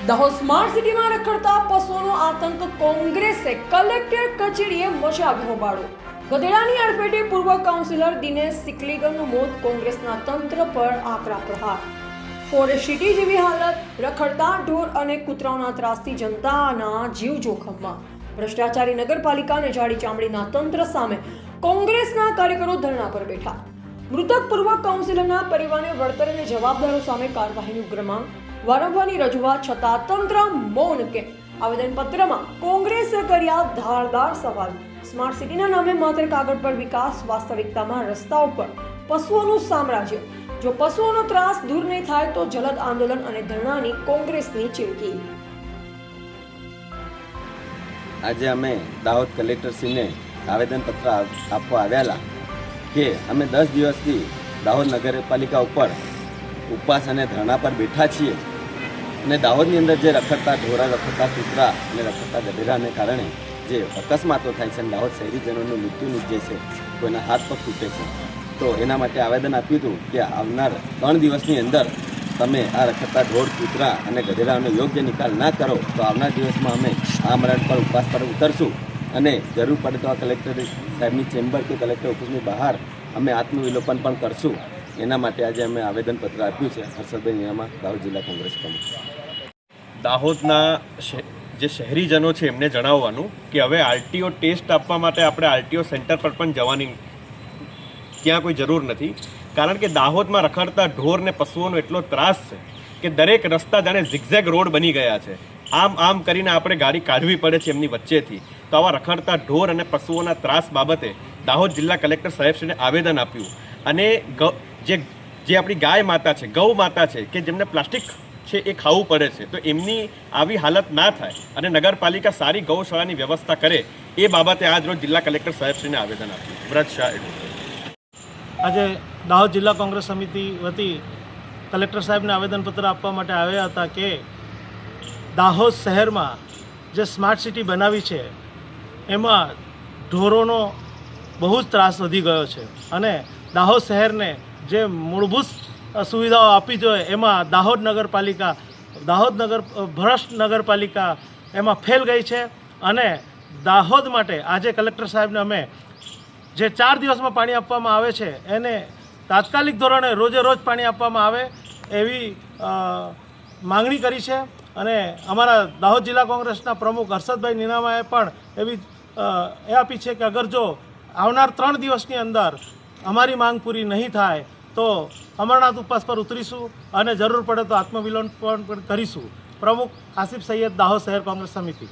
Dahod smart સિટીમાં રખડતા પશુઓનો આતંક કોંગ્રેસે કલેક્ટર કચેરીએ મચાવ્યો હોબાળો। ગધેડાની અડફેટે પૂર્વ કાઉન્સિલર દિનેશ સિકલીગરનું મોત, કોંગ્રેસના તંત્ર પર આકરા પ્રહાર। ફોરેસ્ટ સિટી જેવી હાલત, રખડતા ઢોર અને કૂતરાઓના ત્રાસથી જનતાના જીવ જોખમમાં। ભ્રષ્ટાચારી નગરપાલિકા અને જાડી ચામડીના તંત્ર સામે કોંગ્રેસના કાર્યકરો ધરણા પર બેઠા। મૃતક પૂર્વ કાઉન્સિલરના પરિવારને વળતર અને જવાબદારો સામે કાર્યવાહીની ઉગ્ર માંગ। વારંવારની રજૂઆત છતાં તંત્ર મૌન કેમ? આવેદનપત્રમાં કોંગ્રેસે કર્યા ધારદાર સવાલ। સ્માર્ટ સિટીના નામે માત્ર કાગળ પર વિકાસ, વાસ્તવિકતામાં રસ્તાઓ પર પશુઓનું સામ્રાજ્ય। જો પશુઓનો ત્રાસ દૂર નહીં થાય તો જલદ આંદોલન અને ધરણાની કોંગ્રેસની ચીમકી। આજે અમે દાહોદ કલેક્ટરશ્રીને આવેદનપત્ર આપવા આવેલા કે અમે 10 દિવસથી દાહોદ નગરપાલિકા ઉપર ઉપવાસ અને ધરણા પર બેઠા છીએ અને દાહોદની અંદર જે રખડતા ઢોરા, રખડતા કૂતરા અને રખડતા ગધેડાને કારણે જે અકસ્માતો થાય છે અને દાહોદ શહેરીજનોનું મૃત્યુ નીપજે છે, કોઈના હાથ પગ તૂટે છે, તો એના માટે આવેદન આપ્યું હતું કે આવનાર 3 દિવસની અંદર તમે આ રખડતા ઢોર, કૂતરા અને ગધેડાનો યોગ્ય નિકાલ ના કરો તો આવનાર દિવસમાં અમે આ મરણ પર ઉપવાસ પર ઉતરશું અને જરૂર પડે તો આ કલેક્ટર સાહેબની ચેમ્બર કે કલેક્ટર ઓફિસની બહાર અમે આત્મવિલોપન પણ કરશું। એના માટે આજે અમે આવેદનપત્ર આપ્યું છે। હર્ષદભાઈ નિયામા, દાહોદ જિલ્લા કોંગ્રેસ પ્રમુખ। દાહોદના જે શહેરીજનો છે એમને જણાવવાનું કે હવે આરટીઓ ટેસ્ટ આપવા માટે આપણે આરટીઓ સેન્ટર પર પણ જવાની ત્યાં કોઈ જરૂર નથી, કારણ કે દાહોદમાં રખડતા ઢોર ને પશુઓનો એટલો ત્રાસ છે કે દરેક રસ્તા જાણે ઝિગઝેગ રોડ બની ગયા છે। આમ કરીને આપણે ગાડી કાઢવી પડે છે એમની વચ્ચેથી। તો આવા રખડતા ઢોર અને પશુઓના ત્રાસ બાબતે દાહોદ જિલ્લા કલેક્ટર સાહેબશ્રીને આવેદન આપ્યું અને જે આપણી ગાય માતા છે, ગૌ માતા છે કે જેમને પ્લાસ્ટિક છે એ ખાવું પડે છે, તો એમની આવી હાલત ના થાય અને નગરપાલિકા સારી ગૌશાળાની વ્યવસ્થા કરે એ બાબતે આજ રોજ જિલ્લા કલેક્ટર સાહેબશ્રીને આવેદન આપ્યું। વ્રત શાહ આજે દાહોદ જિલ્લા કોંગ્રેસ સમિતિ વતી કલેક્ટર સાહેબને આવેદનપત્ર આપવા માટે આવ્યા હતા કે દાહોદ શહેરમાં જે સ્માર્ટ સિટી બનાવી છે એમાં ઢોરોનો બહુ જ ત્રાસ વધી ગયો છે અને દાહોદ શહેરને જે મૂળભૂત સુવિધાઓ આપવી જોઈએ એમાં દાહોદ ભ્રષ્ટ નગરપાલિકા એમાં ફેલ ગઈ છે અને દાહોદ માટે આજે કલેક્ટર સાહેબને અમે જે 4 દિવસમાં પાણી આપવામાં આવે છે એને તાત્કાલિક ધોરણે રોજે રોજ પાણી આપવામાં આવે એવી માંગણી કરી છે અને અમારા દાહોદ જિલ્લા કોંગ્રેસના પ્રમુખ હર્ષદભાઈ નિનામાએ પણ એવી એ આપી છે કે અગર જો આવનાર 3 દિવસની અંદર અમારી માંગ પૂરી નહીં થાય તો અમરનાથ ઉપવાસ પર ઉતરીશું અને જરૂર પડે તો આત્મવિલોપન પણ કરીશું। પ્રમુખ આસિફ સૈયદ, દાહોદ શહેર કોંગ્રેસ સમિતિ।